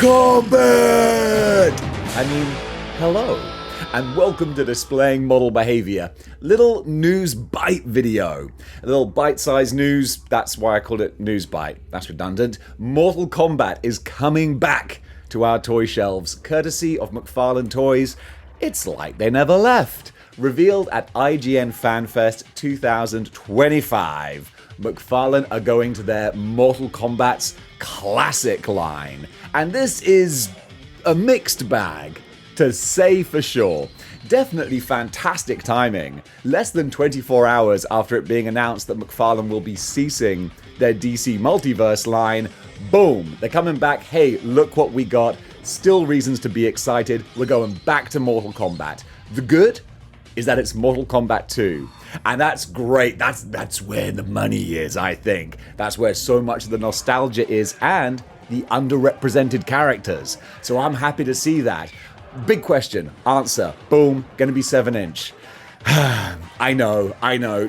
mortal-kombat! Hello, and welcome to Displaying Model Behaviour. Little news bite video. A little bite-sized news, that's why I called it News Bite. That's redundant. Mortal Kombat is coming back to our toy shelves, courtesy of McFarlane Toys. It's like they never left. Revealed at IGN FanFest 2025. McFarlane are going to their Mortal Kombat's classic line. And this is a mixed bag, to say for sure. Definitely fantastic timing. Less than 24 hours after it being announced that McFarlane will be ceasing their DC Multiverse line, boom, they're coming back. Hey, look what we got. Still reasons to be excited. We're going back to Mortal Kombat. The good is that it's Mortal Kombat 2. And that's great. That's where the money is, I think. That's where so much of the nostalgia is and the underrepresented characters. So I'm happy to see that. Big question, answer, boom, gonna be 7-inch. I know.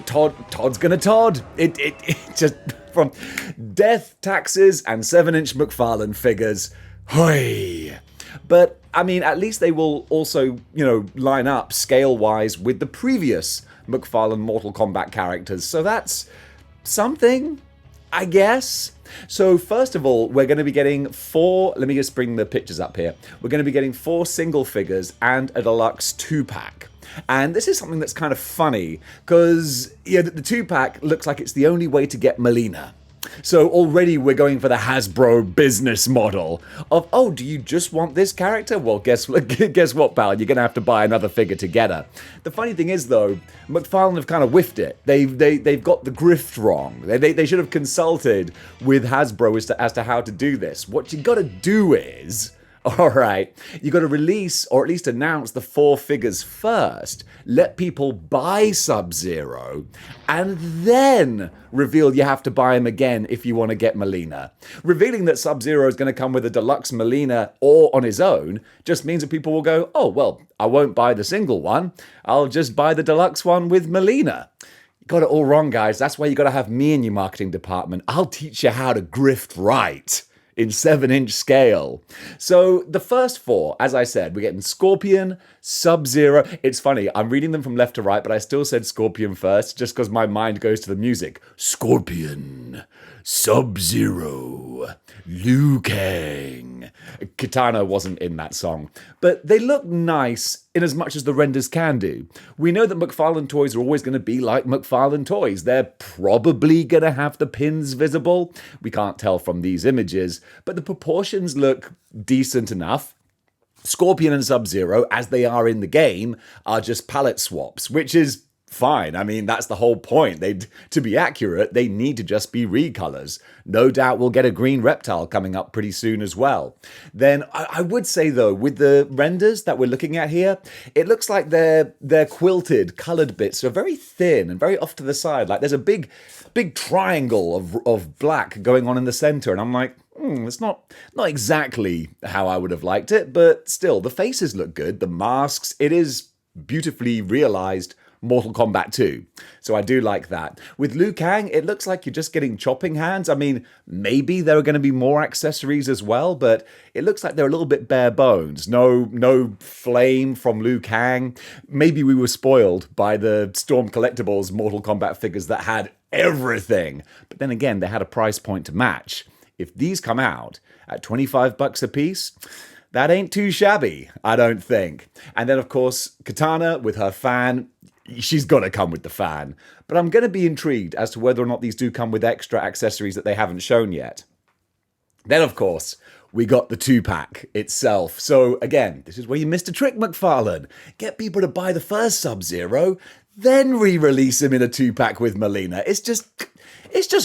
Todd's gonna Todd. It just, from death, taxes, and 7-inch McFarlane figures. Hoi. But, at least they will also, line up scale-wise with the previous McFarlane Mortal Kombat characters. So that's something, I guess. So first of all, we're going to be getting 4, let me just bring the pictures up here. We're going to be getting 4 single figures and a deluxe 2-pack. And this is something that's kind of funny, because the 2-pack looks like it's the only way to get Melina. So already we're going for the Hasbro business model of, oh, do you just want this character? Well, guess what, pal? You're going to have to buy another figure to get her. The funny thing is, though, McFarlane have kind of whiffed it. They've got the grift wrong. They should have consulted with Hasbro as to how to do this. What you got to do is, all right, you got to release or at least announce the 4 figures first, let people buy Sub-Zero, and then reveal you have to buy him again if you want to get Melina. Revealing that Sub-Zero is going to come with a deluxe Melina or on his own just means that people will go, oh, well, I won't buy the single one. I'll just buy the deluxe one with Melina. You got it all wrong, guys. That's why you got to have me in your marketing department. I'll teach you how to grift right. In 7-inch scale. So the first 4, as I said, we're getting Scorpion, Sub-Zero. It's funny, I'm reading them from left to right, but I still said Scorpion first, just because my mind goes to the music. Scorpion, Sub-Zero, Liu Kang. Kitana wasn't in that song. But they look nice in as much as the renders can do. We know that McFarlane Toys are always going to be like McFarlane Toys. They're probably going to have the pins visible. We can't tell from these images, but the proportions look decent enough. Scorpion and Sub-Zero, as they are in the game, are just palette swaps, which is fine. That's the whole point. To be accurate, they need to just be recolors. No doubt we'll get a green reptile coming up pretty soon as well. Then I would say, though, with the renders that we're looking at here, it looks like their quilted, colored bits are very thin and very off to the side. Like there's a big triangle of black going on in the center, and I'm like, it's not exactly how I would have liked it, but still, the faces look good. The masks, it is beautifully realized Mortal Kombat 2. So I do like that. With Liu Kang, it looks like you're just getting chopping hands. Maybe there are going to be more accessories as well, but it looks like they're a little bit bare bones. No flame from Liu Kang. Maybe we were spoiled by the Storm Collectibles Mortal Kombat figures that had everything. But then again, they had a price point to match. If these come out at $25 a piece, that ain't too shabby, I don't think. And then, of course, Kitana with her fan. She's got to come with the fan. But I'm going to be intrigued as to whether or not these do come with extra accessories that they haven't shown yet. Then, of course, we got the 2-pack itself. So, again, this is where you missed a trick, McFarlane. Get people to buy the first Sub-Zero, then re-release him in a 2-pack with Melina. It's just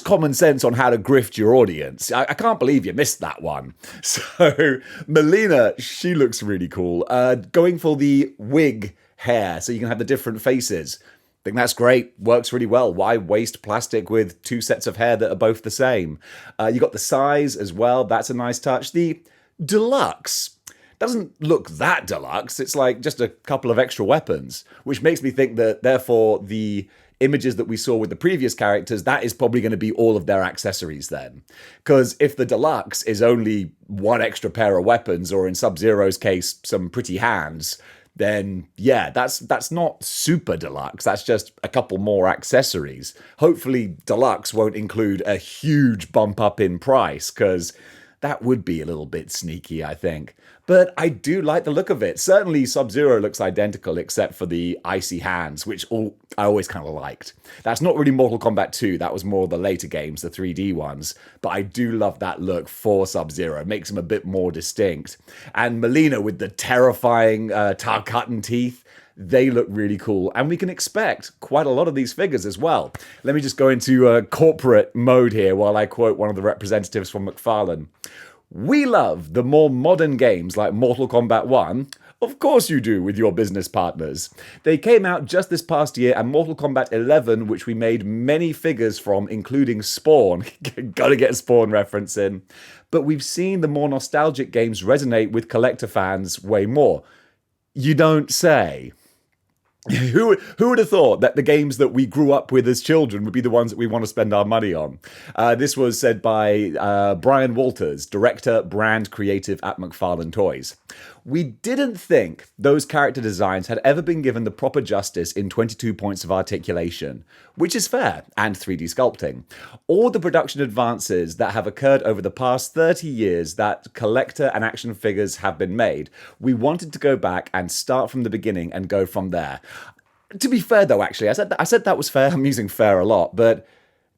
common sense on how to grift your audience. I can't believe you missed that one. So, Melina, she looks really cool. Going for the wig hair, so you can have the different faces. I think that's great. Works really well. Why waste plastic with 2 sets of hair that are both the same? You got the size as well. That's a nice touch. The deluxe doesn't look that deluxe. It's like just a couple of extra weapons, which makes me think that therefore the images that we saw with the previous characters, that is probably going to be all of their accessories then. Because if the deluxe is only one extra pair of weapons, or in Sub-Zero's case, some pretty hands, then yeah, that's not super deluxe. That's just a couple more accessories. Hopefully deluxe won't include a huge bump up in price, because that would be a little bit sneaky, I think. But I do like the look of it. Certainly Sub-Zero looks identical except for the icy hands, which I always kind of liked. That's not really Mortal Kombat 2. That was more the later games, the 3D ones. But I do love that look for Sub-Zero. It makes him a bit more distinct. And Melina with the terrifying Tarkatan teeth, they look really cool, and we can expect quite a lot of these figures as well. Let me just go into corporate mode here while I quote one of the representatives from McFarlane. "We love the more modern games like Mortal Kombat 1. Of course you do, with your business partners. They came out just this past year, and Mortal Kombat 11, which we made many figures from, including Spawn." Gotta get a Spawn reference in. "But we've seen the more nostalgic games resonate with collector fans way more." You don't say. Who would have thought that the games that we grew up with as children would be the ones that we want to spend our money on? This was said by Brian Walters, Director, Brand Creative at McFarlane Toys. "We didn't think those character designs had ever been given the proper justice in 22 points of articulation," which is fair, and 3D sculpting. "All the production advances that have occurred over the past 30 years that collector and action figures have been made. We wanted to go back and start from the beginning and go from there." To be fair, though, actually, I said that was fair. I'm using fair a lot, but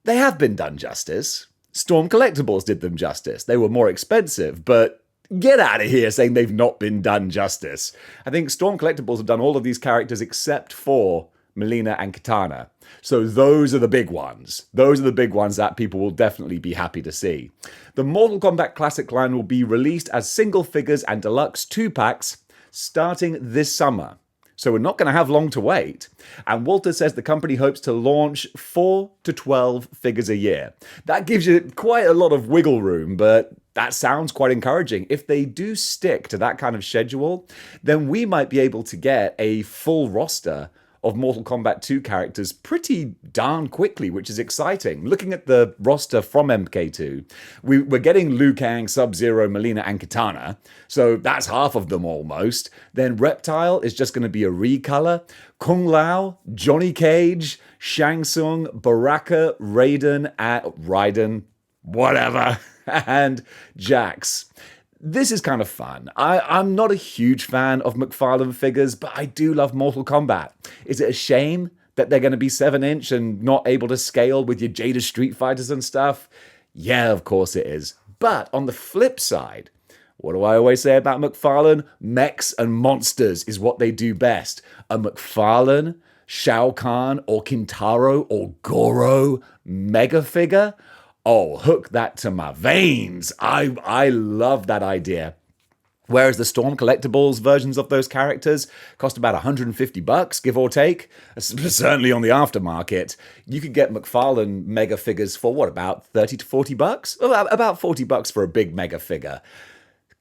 they have been done justice. Storm Collectibles did them justice. They were more expensive, but get out of here saying they've not been done justice. I think Storm Collectibles have done all of these characters except for Melina and Kitana. So those are the big ones. Those are the big ones that people will definitely be happy to see. The Mortal Kombat Classic line will be released as single figures and deluxe 2-packs starting this summer. So we're not going to have long to wait. And Walter says the company hopes to launch 4 to 12 figures a year. That gives you quite a lot of wiggle room, but that sounds quite encouraging. If they do stick to that kind of schedule, then we might be able to get a full roster of Mortal Kombat 2 characters pretty darn quickly, which is exciting. Looking at the roster from MK2, we're getting Liu Kang, Sub-Zero, Melina, and Kitana, so that's half of them almost. Then Reptile is just going to be a recolor. Kung Lao, Johnny Cage, Shang Tsung, Baraka, Raiden, whatever, and Jax. This is kind of fun. I'm not a huge fan of McFarlane figures, but I do love Mortal Kombat. Is it a shame that they're going to be 7-inch and not able to scale with your Jada Street Fighters and stuff? Yeah, of course it is. But on the flip side, what do I always say about McFarlane? Mechs and monsters is what they do best. A McFarlane, Shao Kahn, or Kintaro, or Goro mega figure? Oh, hook that to my veins. I love that idea. Whereas the Storm Collectibles versions of those characters cost about $150, give or take. Certainly on the aftermarket. You could get McFarlane mega figures for what, about 30 to $40? About $40 for a big mega figure.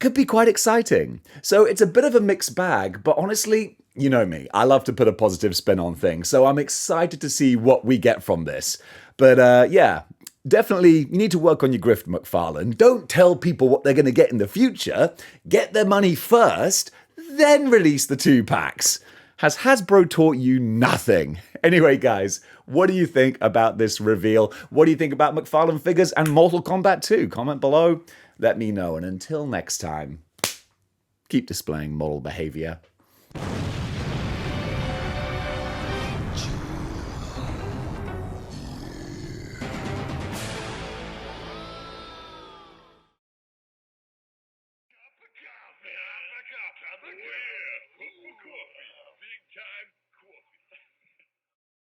Could be quite exciting. So it's a bit of a mixed bag, but honestly, you know me, I love to put a positive spin on things, so I'm excited to see what we get from this. But yeah, definitely, you need to work on your grift, McFarlane. Don't tell people what they're going to get in the future. Get their money first, then release the 2-packs. Has Hasbro taught you nothing? Anyway, guys, what do you think about this reveal? What do you think about McFarlane figures and Mortal Kombat 2? Comment below. Let me know. And until next time, keep displaying model behavior. Coffee. Big time coffee.